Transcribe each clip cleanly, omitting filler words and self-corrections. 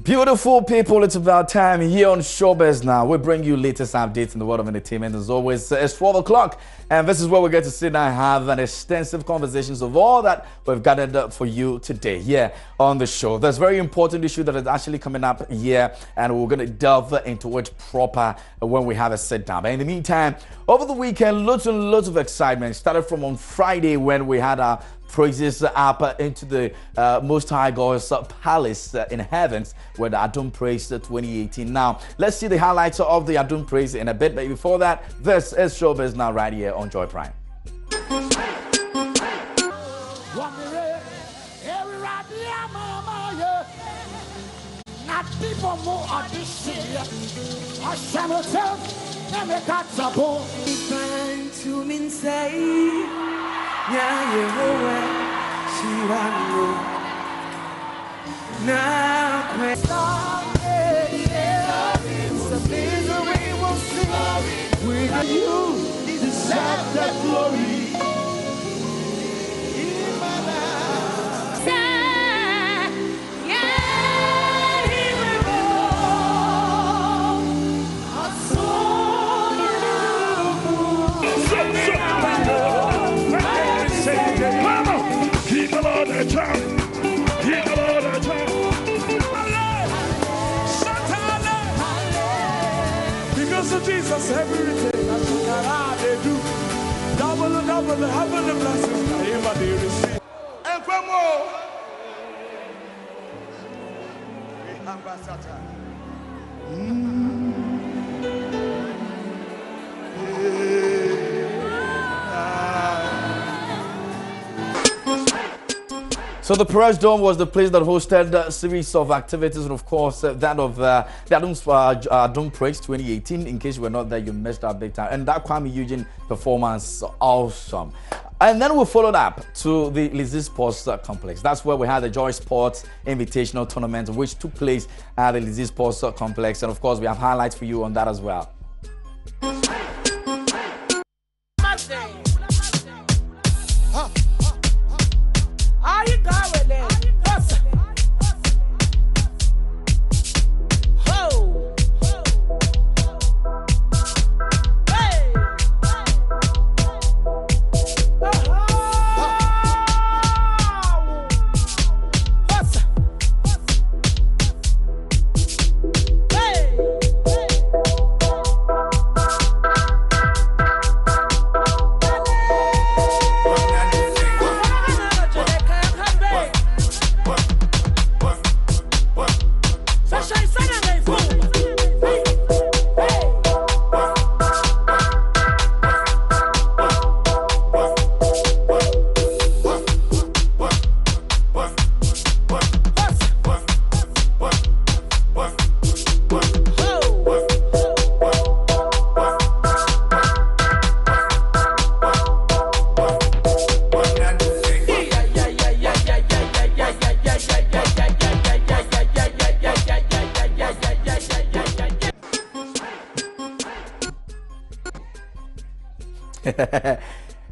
Beautiful people, it's about time here on Showbiz Now. We bring you latest updates in the world of entertainment. As always, it's 12 o'clock, and this is where we get to sit down and have an extensive conversations of all that we've gathered up for you today here on the show. There's a very important issue that is actually coming up here, and we're going to delve into it proper when we have a sit down. But in the meantime, over the weekend, lots and lots of excitement. Started from on Friday when we had our praises up into the Most High God's palace in heavens with the Adum Praise 2018. Now, let's see the highlights of the Adum Praise in a bit. But before that, this is Showbiz Now right here on Joy Prime. Yeah, Yehovah, Shirano. Now, it's a misery will sing. With you, deserve the glory. In my life. Yeah, he will roll. I saw Keep the Lord a child. Keep the Lord a child. Because of Jesus, everything they do. Double, heaven and blessings. They receive. And from more. We have Satan. So the Perez Dome was the place that hosted a series of activities, and of course that of the Adum Praise 2018. In case you were not there, you missed out big time. And that Kwame Eugene performance, awesome. And then we followed up to the Lizzie Sports Complex. That's where we had the Joy Sports Invitational Tournament, which took place at the Lizzie Sports Complex. And of course, we have highlights for you on that as well.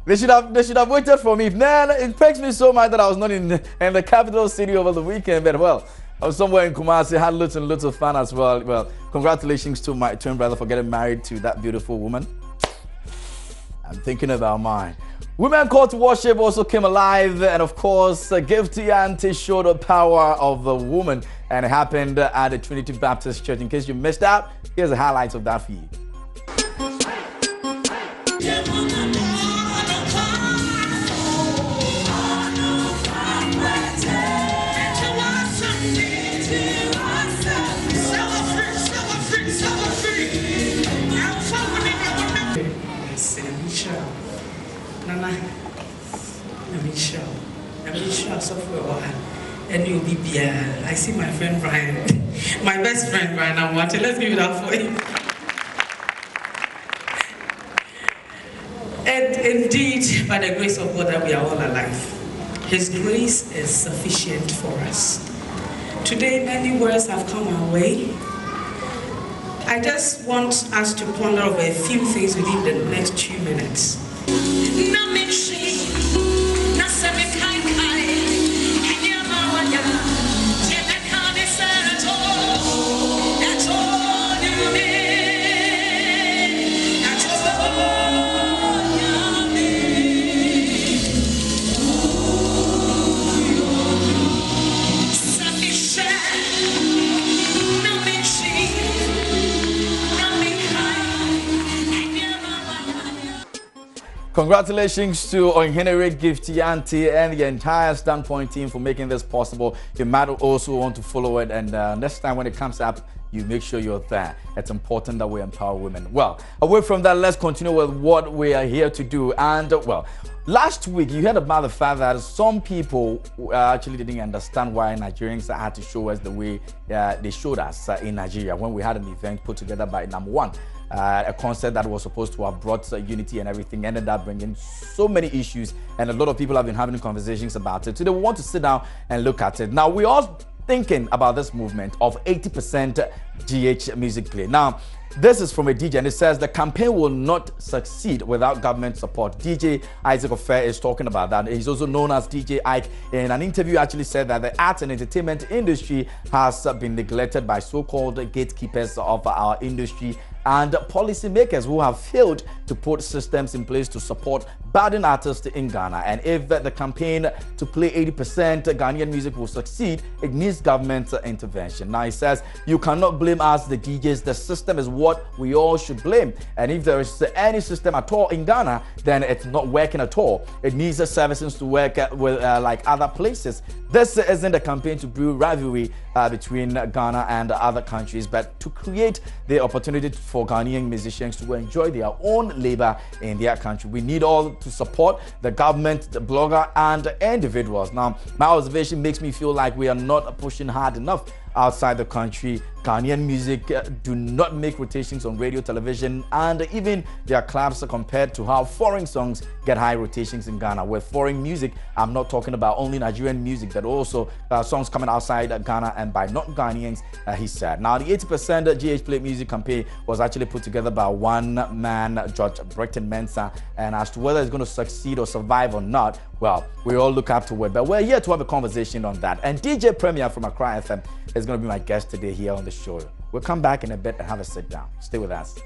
They should have waited for me. Man, it breaks me so much that I was not in the capital city over the weekend. But well, I was somewhere in Kumasi, had lots and lots of fun as well. Well, congratulations to my twin brother for getting married to that beautiful woman. I'm thinking about mine. Women Called to Worship also came alive, and of course, Gifty Auntie showed the power of the woman, and it happened at the Trinity Baptist Church. In case you missed out, here's the highlights of that for you. And you'll be I see my friend Brian, my best friend Brian. I'm watching. Let's give it up for him. And indeed, by the grace of God, that we are all alive. His grace is sufficient for us. Today, many words have come our way. I just want us to ponder over a few things within the next 2 minutes. Congratulations to Oinhenere Gifty Auntie and the entire Standpoint team for making this possible. You might also want to follow it, and next time when it comes up, you make sure you're there. It's important that we empower women. Well, away from that, let's continue with what we are here to do. And well, last week you heard about the fact that some people actually didn't understand why Nigerians had to show us the way they showed us in Nigeria when we had an event put together by Number One. A concert that was supposed to have brought unity and everything ended up bringing so many issues, and a lot of people have been having conversations about it. Today we want to sit down and look at it. Now, we are thinking about this movement of 80% GH music play. Now, this is from a DJ, and it says the campaign will not succeed without government support. DJ Isaac Ofer is talking about that. He's also known as DJ Ike. In an interview, actually said that the arts and entertainment industry has been neglected by so-called gatekeepers of our industry and policymakers who have failed to put systems in place to support budding artists in Ghana. And if the campaign to play 80% Ghanaian music will succeed, it needs government intervention. Now, he says, you cannot blame us, the DJs. The system is what we all should blame. And if there is any system at all in Ghana, then it's not working at all. It needs the services to work with like other places. This isn't a campaign to brew rivalry between Ghana and other countries, but to create the opportunity for Ghanaian musicians to enjoy their own labor in their country. We need all to support the government, the blogger, and individuals. Now, my observation makes me feel like we are not pushing hard enough outside the country. Ghanaian music do not make rotations on radio, television, and even their clubs compared to how foreign songs get high rotations in Ghana. With foreign music, I'm not talking about only Nigerian music, but also songs coming outside Ghana and by not Ghanaians, he said. Now, the 80% GH Play Music campaign was actually put together by one man, George Brecton Mensah, and as to whether it's going to succeed or survive or not, well, we all look up to it, but we're here to have a conversation on that. And DJ Premier from Accra FM is going to be my guest today here on the show. We'll come back in a bit and have a sit down. Stay with us.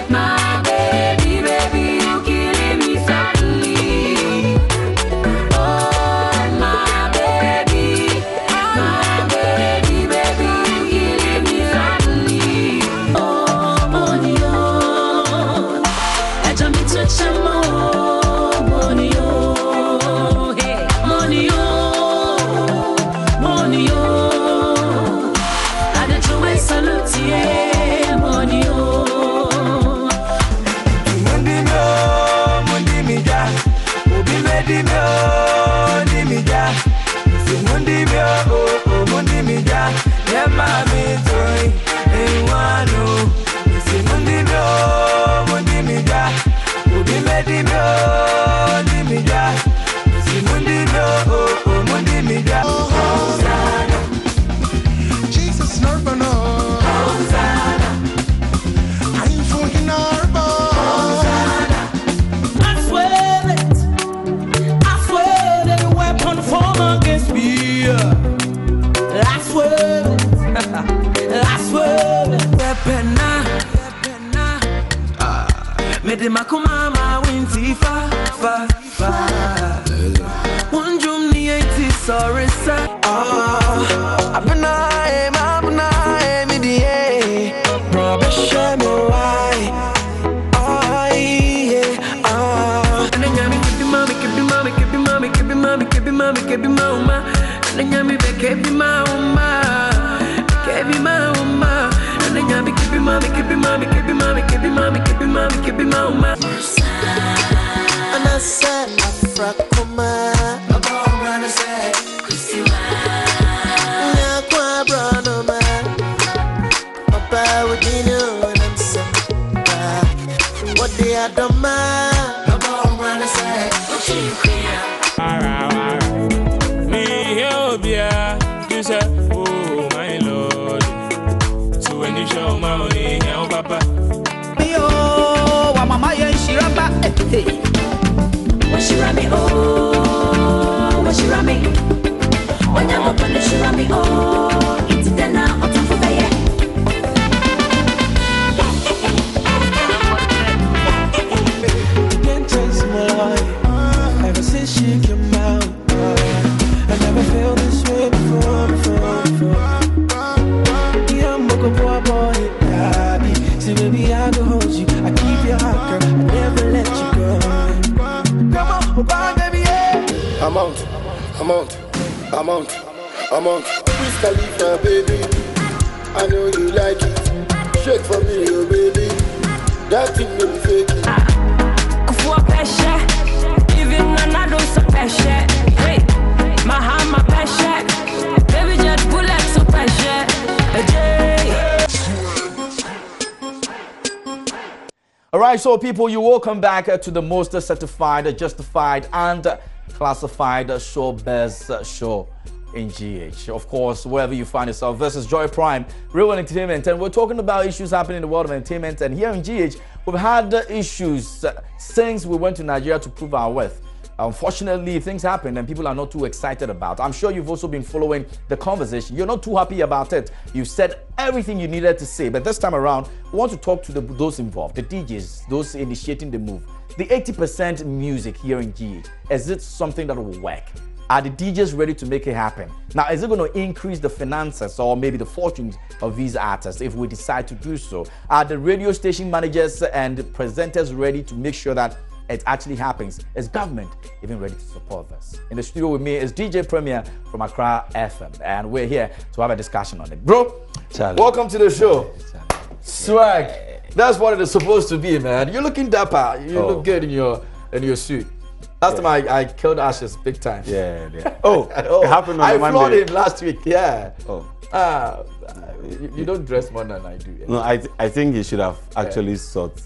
My baby, baby, you killing me softly. Oh, my baby, baby, you killing me softly. Oh, money, oh, I jump into chamo, money, oh, hey, money, oh, money, oh, I did you a salute, yeah, money, oh. Jesus, never know. I'm fucking I swear that the weapon formed against me. I swear weapon made my kumama winti fa one drum ni eti sorry sir. Abna me die rubber share me why. And then yami kebi mama and then yami be kebi mama and then yami kebi mama and I said Afrakoma about run say Christy na kwa brano ma Papa Udino and I'm so what they are the man about run say Me, you say, oh my Lord. So when you show my money, oh Papa. oh, wa mama ye shiraba hey. What she rami oh, what she rami. When you go to she rami oh, it's dinner on top of the Can't chase my life ever since she came out. I never felt this way before. Yeah, I'm a good boy, baby. See, baby, I go hold you. I keep your heart Wiz Khalifa, baby. I know you like it. Shake for me, oh baby. That thing may be fake. For pressure, even when I don't so pressure. Hey, my hand, my pressure. Baby, just bullet so pressure. All right, so people, you welcome back to the most certified, justified, and classified showbiz show in GH. Of course, wherever you find yourself, this is Joy Prime, Real Entertainment, and we're talking about issues happening in the world of entertainment. And here in GH, we've had issues since we went to Nigeria to prove our worth. Unfortunately, things happen and people are not too excited about. I'm sure you've also been following the conversation. You're not too happy about it. You said everything you needed to say, but this time around, we want to talk to those involved, the DJs, those initiating the move. The 80% music here in GH, is it something that will work? Are the DJs ready to make it happen? Now, is it going to increase the finances or maybe the fortunes of these artists if we decide to do so? Are the radio station managers and presenters ready to make sure that it actually happens? Is government even ready to support this? In the studio with me is DJ Premier from Accra FM, and we're here to have a discussion on it. Bro, Charlie, welcome to the show. Swag, that's what it is supposed to be, man. You're looking dapper. You look good in your suit. Last time I killed Ashes big time. Yeah. It happened on I Monday. floored him last week. Yeah. You You don't dress more than I do. Yeah. No, I think he should have actually sought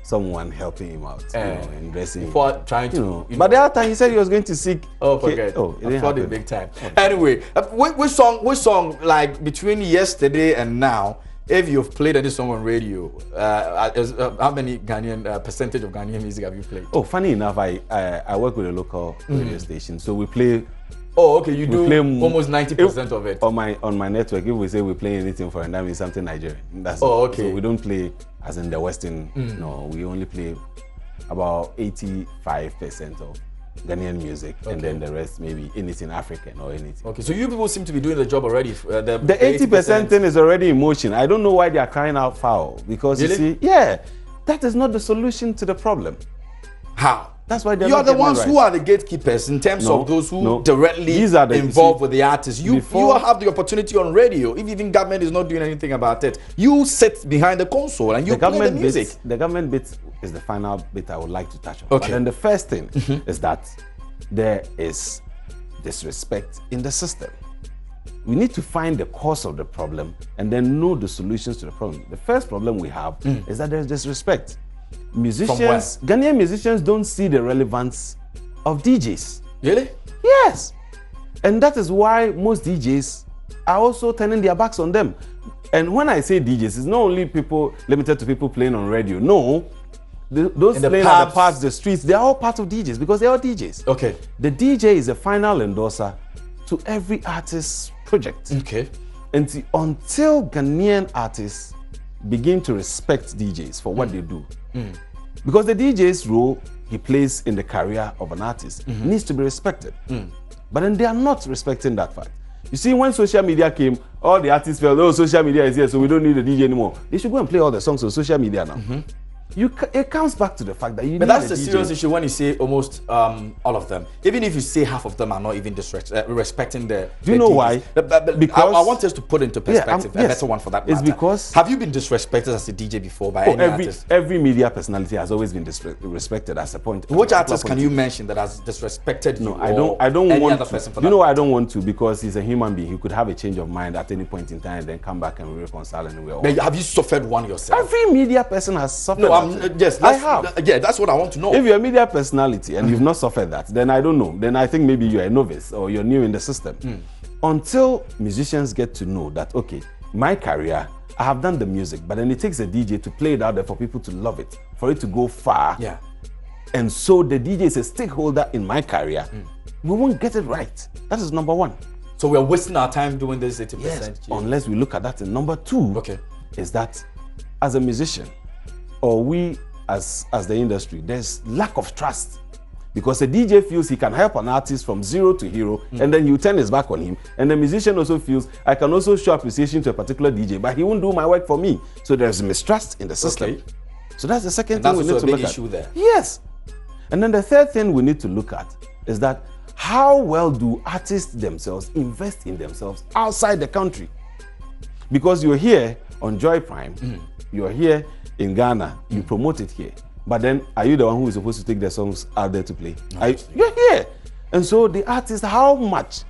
someone helping him out, and dressing Before trying to, But the other time he said he was going to seek. Oh, forget. It I floored him big time. Anyway, which song, like between yesterday and now, if you've played any song on radio, how many Ghanaian percentage of Ghanaian music have you played? Oh, funny enough, I work with a local radio station, so we play. Oh, okay, you do play almost 90% of it. On my network, if we say we play anything foreign, that means something Nigerian. That's okay. So we don't play as in the Western. No, we only play about 85% of Ghanaian music, and then the rest maybe anything African or anything. Okay, so you people seem to be doing the job already. The 80% thing is already in motion. I don't know why they are crying out foul, because really? You see, that is not the solution to the problem. How? That's why you are the ones who are the gatekeepers in terms of those who directly involved with the artists. You have the opportunity on radio. If even government is not doing anything about it, you sit behind the console and you play the music. The government bit is the final bit I would like to touch on. Okay. But then the first thing is that there is disrespect in the system. We need to find the cause of the problem and then know the solutions to the problem. The first problem we have is that there's disrespect. Ghanaian musicians don't see the relevance of DJs. Really? Yes. And that is why most DJs are also turning their backs on them. And when I say DJs, it's not only people limited to people playing on radio. No. Those playing at the parks, the streets, they are all part of DJs because they are DJs. Okay. The DJ is a final endorser to every artist's project. Okay. And until Ghanaian artists begin to respect DJs for what they do, because the DJ's role he plays in the career of an artist needs to be respected. But then they are not respecting that fact. You see, when social media came, all the artists felt, oh, social media is here, so we don't need a DJ anymore. They should go and play all the songs on social media now. It comes back to the fact that you need a DJ. But that's a serious issue when you say almost all of them. Even if you say half of them are not even respecting the Do you know DJs. why? Because I want us to put into perspective a better one for that matter. It's because... Have you been disrespected as a DJ before by any artist? Every media personality has always been disrespected as a point. Which artist can you mention that has disrespected you? No, I don't want other to. person for you that know why I matter? don't want to? Because he's a human being. He could have a change of mind at any point in time and then come back and reconcile and we're all... But have you suffered one yourself? Every media person has suffered. No, yeah, that's what I want to know. If you're a media personality and you've not suffered that, then I don't know. Then I think maybe you're a novice or you're new in the system. Until musicians get to know that, okay, my career, I have done the music, but then it takes a DJ to play it out there for people to love it, for it to go far. Yeah. And so the DJ is a stakeholder in my career. We won't get it right. That is number one. So we're wasting our time doing this 80%. Yes, unless we look at that. And number two is that as a musician, or we as the industry, there's lack of trust. Because a DJ feels he can help an artist from zero to hero, and then you turn his back on him. And the musician also feels, I can also show appreciation to a particular DJ, but he won't do my work for me. So there's mistrust in the system. So that's the second thing we need to look at. Issue there. Yes. And then the third thing we need to look at is that how well do artists themselves invest in themselves outside the country? Because you're here on Joy Prime, you're here in Ghana, you promote it here. But then, are you the one who is supposed to take the songs out there to play? You're here. And so the artists, how much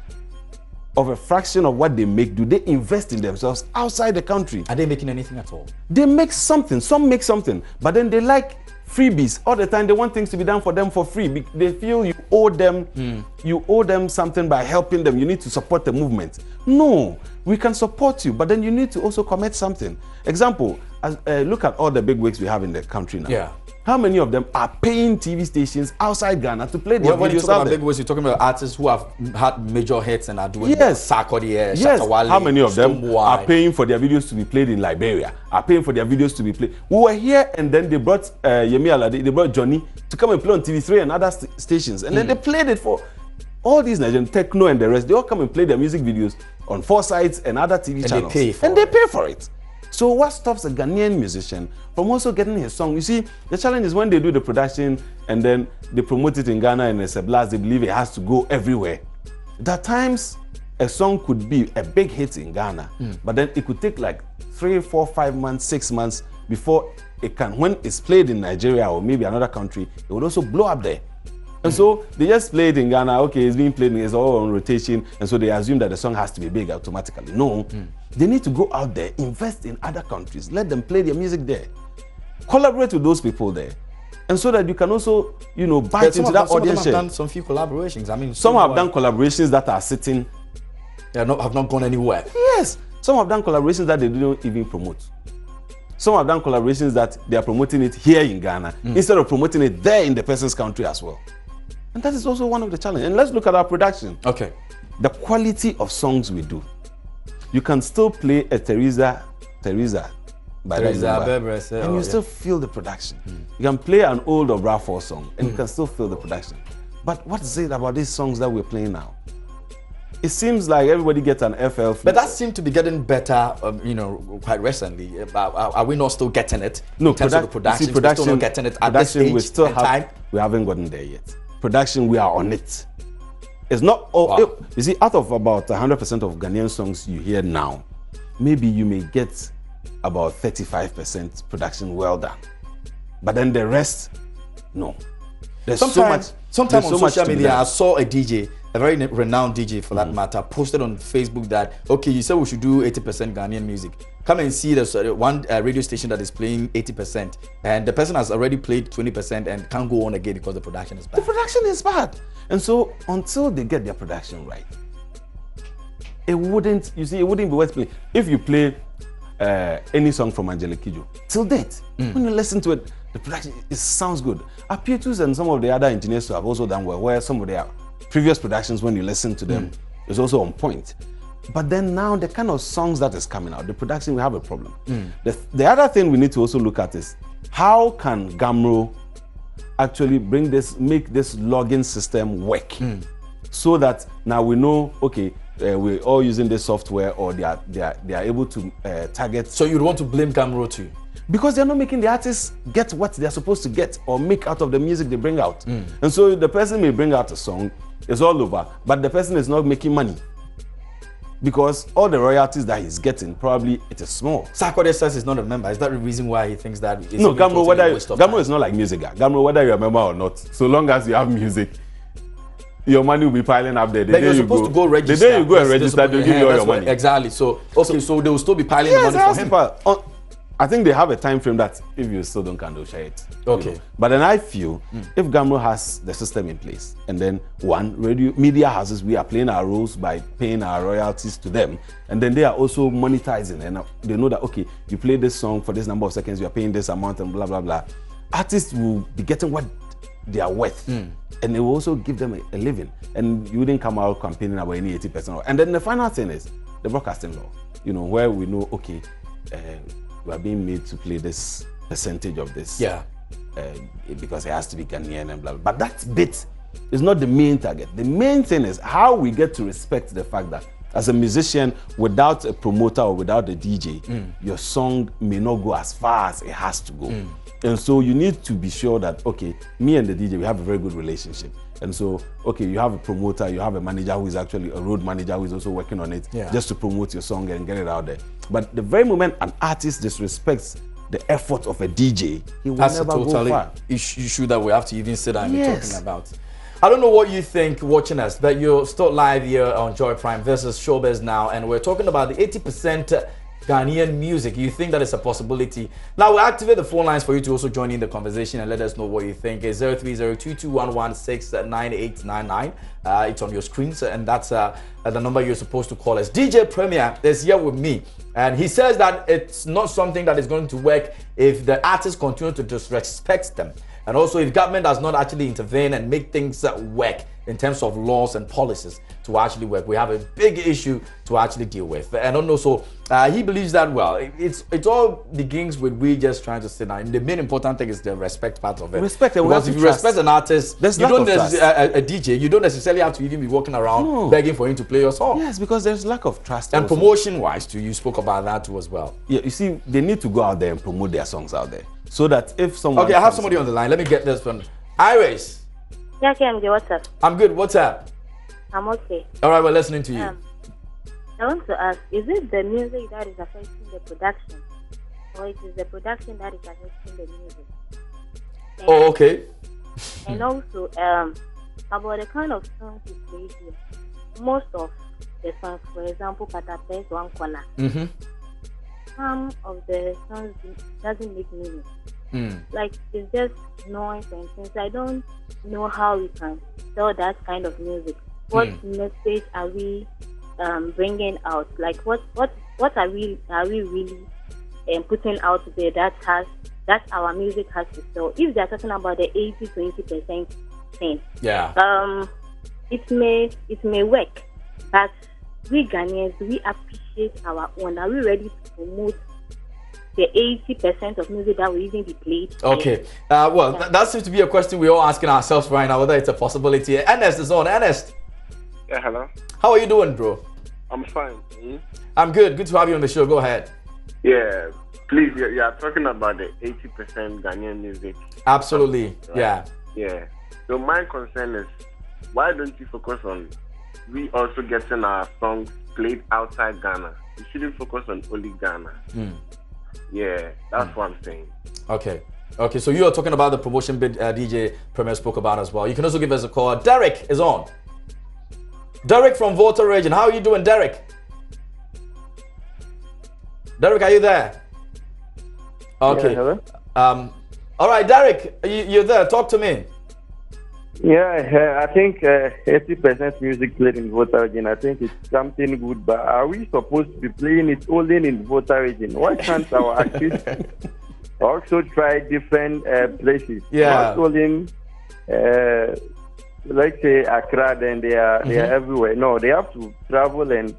of a fraction of what they make do they invest in themselves outside the country? Are they making anything at all? They make something, some make something, but then they like freebies all the time. They want things to be done for them for free. They feel you owe them something by helping them. You need to support the movement. No, we can support you, but then you need to also commit something. Example, look at all the big wigs we have in the country now. Yeah. How many of them are paying TV stations outside Ghana to play their when you videos talk out about there? big wigs, you're talking about artists who have had major hits and are doing Yes. Sarkodie, Yes. Shatawale, How many of them Stonebwoy. are paying for their videos to be played in Liberia? Are paying for their videos to be played? We were here, and then they brought Yemi Alade, they brought Johnny to come and play on TV3 and other stations, and then they played it for all these Nigerian Techno and the rest. They all come and play their music videos on 4 sites and other TV channels, they pay for it. So what stops a Ghanaian musician from also getting his song? You see, the challenge is when they do the production and then they promote it in Ghana and it's a blast, they believe it has to go everywhere. There are times a song could be a big hit in Ghana, but then it could take like 3, 4, 5 months, 6 months before it can, when it's played in Nigeria or maybe another country, it would also blow up there. And so they just play it in Ghana, okay, it's being played, it's all on rotation, and so they assume that the song has to be big automatically. No, they need to go out there, invest in other countries, let them play their music there, collaborate with those people there, and so that you can also, you know, bite into that audience Some share. have done some few collaborations. I mean, Some have done collaborations that are sitting. They have not gone anywhere. Yes, some have done collaborations that they don't even promote. Some have done collaborations that they are promoting it here in Ghana instead of promoting it there in the person's country as well. And that is also one of the challenges. And let's look at our production. Okay. The quality of songs we do. You can still play a Teresa by that number, and you still feel the production. You can play an old Obrafo song and you can still feel the production. But what is it about these songs that we're playing now? It seems like everybody gets an FL. But that seemed to be getting better, you know, quite recently. Are we not still getting it? No, in terms of the production, we're still not getting it at this stage and time. We haven't gotten there yet. Production, we are on it. It's not all. Wow. You see, out of about 100% of Ghanaian songs you hear now, maybe you may get about 35% production well done. But then the rest, no. There's Sometimes so on much social to be media, done. I saw a DJ, a very renowned DJ for that matter, posted on Facebook that, okay, you said we should do 80% Ghanaian music. Come and see there's one radio station that is playing 80%, and the person has already played 20% and can't go on again because the production is bad. The production is bad. And so until they get their production right, it wouldn't be worth playing. If you play any song from Angelique Kidjo, till date, when you listen to it, the production, it sounds good. Apietus and some of the other engineers who have also done well, where some of their previous productions, when you listen to them, is also on point. But then now, the kind of songs that is coming out, the production, we have a problem. The other thing we need to also look at is, how can Gamro actually make this login system work? So that now we know, okay, we're all using this software, or they are able to target. So you'd want to blame Gamro too? Because they're not making the artists get what they're supposed to get or make out of the music they bring out. And so the person may bring out a song, it's all over, but the person is not making money. Because all the royalties that he's getting, probably it is small. Sarkodie says he's not a member. Is that the reason why he thinks that? It's No, Gamro, totally Gamro is not like music. Gamro, whether you're a member or not, so long as you have music, your money will be piling up there. The day you're supposed to go register. The day you go and register, they'll give you all your money. Exactly. So, okay, so they will still be piling the money for him. I think they have a time frame that if you still don't can, they'll share it. Okay. You know? But then I feel if Gamro has the system in place, and then media houses, we are playing our roles by paying our royalties to them, and then they are also monetizing, and they know that, okay, you play this song for this number of seconds, you are paying this amount, and blah, blah, blah. Artists will be getting what they are worth, and it will also give them a living, and you wouldn't come out campaigning about any 80%. And then the final thing is the broadcasting law, you know, where we know, okay, we are being made to play this percentage of this, because it has to be Ghanaian and blah, blah. But that bit is not the main target. The main thing is how we get to respect the fact that as a musician, without a promoter or without a DJ, your song may not go as far as it has to go. And so you need to be sure that, okay, me and the DJ, we have a very good relationship. And so, okay, you have a promoter, you have a manager who is actually a road manager who is also working on it, just to promote your song and get it out there. But the very moment an artist disrespects the effort of a DJ, he will never go far. Issue that we have to even sit down and be talking about. I don't know what you think watching us, but you're still live here on Joy Prime. This is Showbiz Now, and we're talking about the 80% Ghanaian music. You think that is a possibility? Now we'll activate the phone lines for you to also join in the conversation and let us know what you think. It's 03022116989. It's on your screens, and that's the number you're supposed to call us. DJ Premier is here with me, and he says that it's not something that is going to work if the artists continue to disrespect them, and also if government does not actually intervene and make things work in terms of laws and policies to actually work. We have a big issue to actually deal with. And also, he believes that, well, it all begins with we just trying to sit down. The main important thing is the respect part of it. Respect, because if you respect an artist, you don't a DJ, you don't necessarily have to even be walking around begging for him to play your song. Yes, because there's lack of trust. And promotion-wise too, you spoke about that too as well. Yeah, you see, they need to go out there and promote their songs out there. So that if someone... Okay, I have somebody on the line. Let me get this one. Iris. Yeah, KMJ, what's up? I'm good. What's up? I'm okay. All right, we're listening to you. I want to ask, is it the music that is affecting the production? Or it is the production that is affecting the music? And, Okay. And also, about the kind of songs you play here. Most of the songs, for example, Patapes, One Corner. Some of the songs doesn't make meaning. Like, it's just noise and things. I don't know how we can sell that kind of music. What message are we bringing out? Like, what are we really putting out there that our music has to sell? If they're talking about the 80-20% thing, it may work, but we Ghanaians, we appreciate our own. Are we ready to promote the 80% of music that will even be played? Okay. Well, that seems to be a question we're all asking ourselves right now, whether it's a possibility. Ernest is on. Ernest. Yeah, hello. How are you doing, bro? I'm fine. I'm good. Good to have you on the show. Go ahead. Yeah. Please, you are talking about the 80% Ghanaian music. Absolutely. Right? Yeah. Yeah. So my concern is, why don't you focus on we also getting our songs played outside Ghana? You shouldn't focus on only Ghana. Yeah, that's what I'm saying. Okay. Okay, so you are talking about the promotion bit DJ Premier spoke about as well. You can also give us a call. Derek is on. Derek from Volta region. How are you doing, Derek? Derek, are you there? Okay. Yeah, hello? All right, Derek, you're there. Talk to me. Yeah, I think 80% music played in Volta region. I think it's something good, but are we supposed to be playing it only in Volta region? Why can't our artists also try different places? Yeah. Not only, let's say Accra, then they are everywhere. No, they have to travel and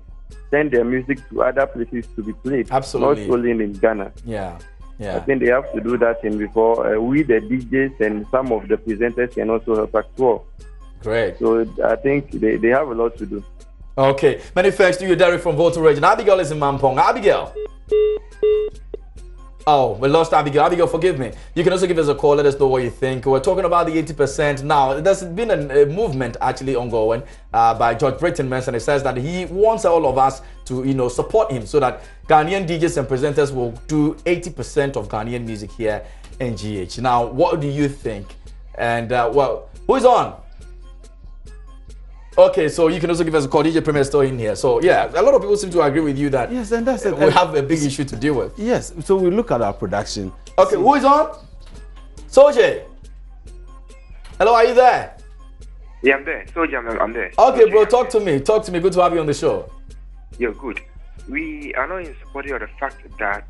send their music to other places to be played. Absolutely. Not only in Ghana. Yeah. Yeah. I think they have to do that in before we, the DJs, and some of the presenters can also help as well. Great. So I think they have a lot to do. Okay. Many thanks to you, Derek from Volta region. Abigail is in Mampong. Abigail. Oh, we lost Abigail. Abigail, forgive me. You can also give us a call. Let us know what you think. We're talking about the 80%. Now, there's been a movement actually ongoing by George Britton Manson. It says that he wants all of us to, support him so that Ghanaian DJs and presenters will do 80% of Ghanaian music here in GH. Now, what do you think? And, well, who's on? Okay, so you can also give us a call. DJ Premier is still in here. So, yeah, a lot of people seem to agree with you that yes, and that's it. We have a big issue to deal with. Yes, so we look at our production. Okay, who is on? Soje. Hello, are you there? Yeah, I'm there. Soja, I'm there. Okay, bro, talk to me. Talk to me. Good to have you on the show. You're good. We are not in support of the fact that,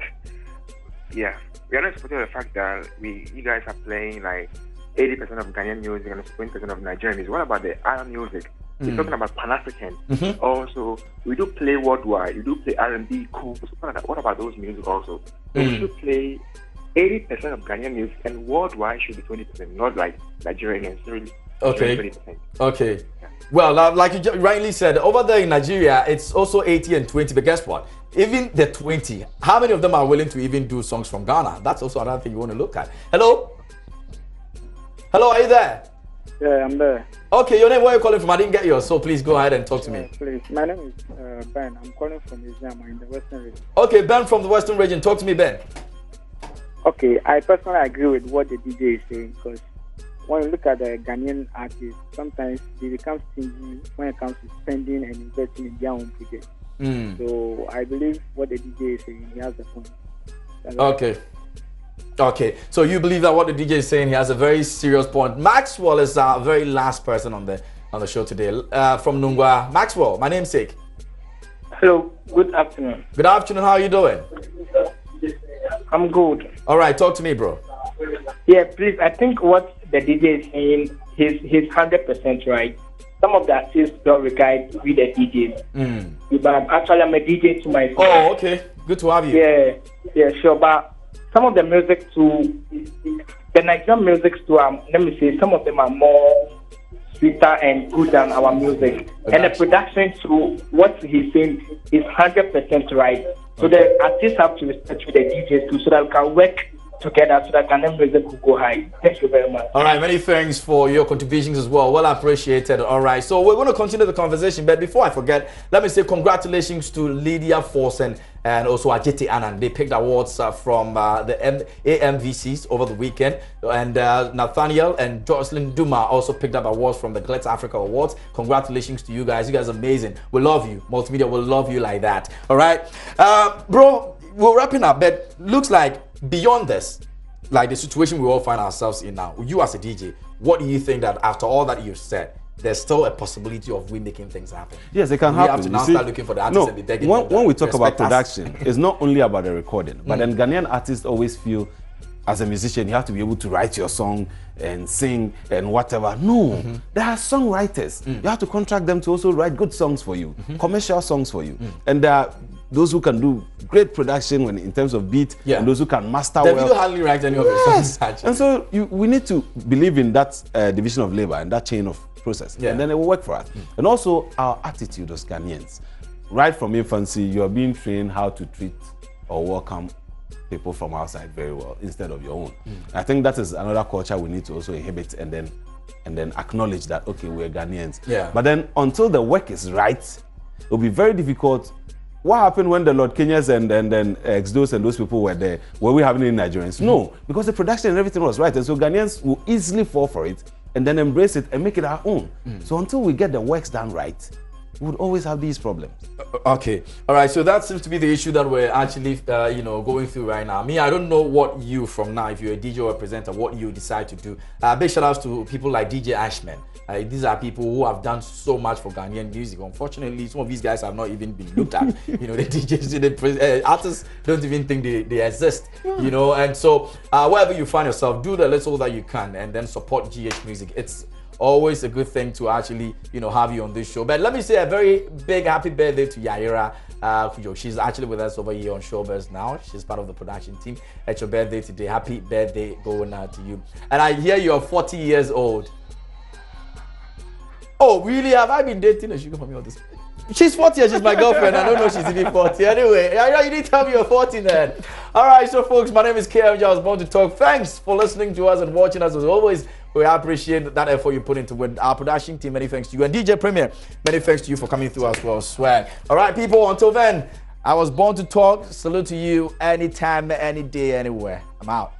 we are not supporting of the fact that you guys are playing like 80% of Ghanaian music and 20% of Nigerian music. What about the other music? We're talking about Pan-African. Also, we do play worldwide. We do play R&B, cool. What about those music also? So we should play 80% of Ghanaian music, and worldwide should be 20%, not like Nigerian and really. Okay. 20%. Okay. Yeah. Well, like you rightly said, over there in Nigeria, it's also 80 and 20. But guess what? even the 20, how many of them are willing to even do songs from Ghana? That's also another thing you want to look at. Hello? Hello, are you there? Yeah, I'm there. Okay, your name, where are you calling from? I didn't get yours, so please go ahead and talk to me. Please, my name is Ben. I'm calling from Izama in the Western region. Okay, Ben from the Western region. Talk to me, Ben. Okay, I personally agree with what the DJ is saying because when you look at the Ghanaian artists, sometimes they become stingy when it comes to spending and investing in their own projects. So I believe what the DJ is saying, he has the point. Okay. Okay, so you believe that what the DJ is saying, he has a very serious point. Maxwell is our very last person on the show today, from Nungwa. Maxwell, my namesake. Hello, good afternoon. Good afternoon, how are you doing? I'm good. All right, talk to me, bro. Yeah, please, I think what the DJ is saying, he's 100% right. Some of the artists don't regard with the DJs. But actually, I'm a DJ to myself. Oh, okay. Good to have you. Yeah, sure. But some of the music too, the Nigerian music too, let me say, some of them are more sweeter and good than our music. And the production too, what he's saying is 100% right. So the artists have to respect with the DJs too, so that we can work together so that Ghanaian music will go high. Thank you very much. All right, many thanks for your contributions as well. Well appreciated. All right, so we're going to continue the conversation, but before I forget, let me say congratulations to Lydia Forsen and also Ajiti Anand. They picked awards from the AMVCs over the weekend, and Nathaniel and Jocelyn Duma also picked up awards from the Glitz Africa Awards. Congratulations to you guys. You guys are amazing. We love you. Multimedia will love you like that. All right, bro, we're wrapping up, but looks like beyond this, like the situation we all find ourselves in now, you as a DJ, what do you think that after all that you've said, there's still a possibility of we making things happen? Yes, it can happen. We have to now start looking for the artists and be begging them. When we talk about production, it's not only about the recording, but then Ghanaian artists always feel, as a musician, you have to be able to write your song and sing and whatever. No, there are songwriters. You have to contract them to also write good songs for you, commercial songs for you. And there are those who can do great production when in terms of beat, and those who can master well. Davido hardly writes any of his songs, actually. And so we need to believe in that division of labor and that chain of process, and then it will work for us. And also our attitude as Ghanaians. Right from infancy, you are being trained how to treat or welcome people from outside very well instead of your own. I think that is another culture we need to also inhibit and then acknowledge that, okay, we're Ghanaians. But then until the work is right, it will be very difficult. What happened when the Lord Kenyas and then Exdos and those people were there? Were we having any Nigerians? No, because the production and everything was right. And so Ghanaians will easily fall for it and then embrace it and make it our own. So until we get the works done right, we would always have these problems. Okay, all right. So that seems to be the issue that we're actually, going through right now. Me, I don't know what you from now, if you're a DJ or a presenter, what you decide to do. Big shout outs to people like DJ Ashman. These are people who have done so much for Ghanaian music. Unfortunately, some of these guys have not even been looked at. The DJs, the artists don't even think they exist. And so wherever you find yourself, do the little that you can, and then support GH Music. It's always a good thing to actually, have you on this show. But let me say a very big happy birthday to Yaira Kujo. She's actually with us over here on Showbiz Now. She's part of the production team. It's your birthday today. Happy birthday going out to you. And I hear you're 40 years old. Oh, really? Have I been dating a sugar mommy all this? She's 40 and she's my girlfriend. I don't know she's even 40. Anyway, you didn't tell me you're 40 then. All right, so folks, my name is KMJ. I was born to talk. Thanks for listening to us and watching us as always. We appreciate that effort you put into with our production team. Many thanks to you. And DJ Premier, many thanks to you for coming through as well. Swag. All right, people, until then, I was born to talk. Salute to you anytime, any day, anywhere. I'm out.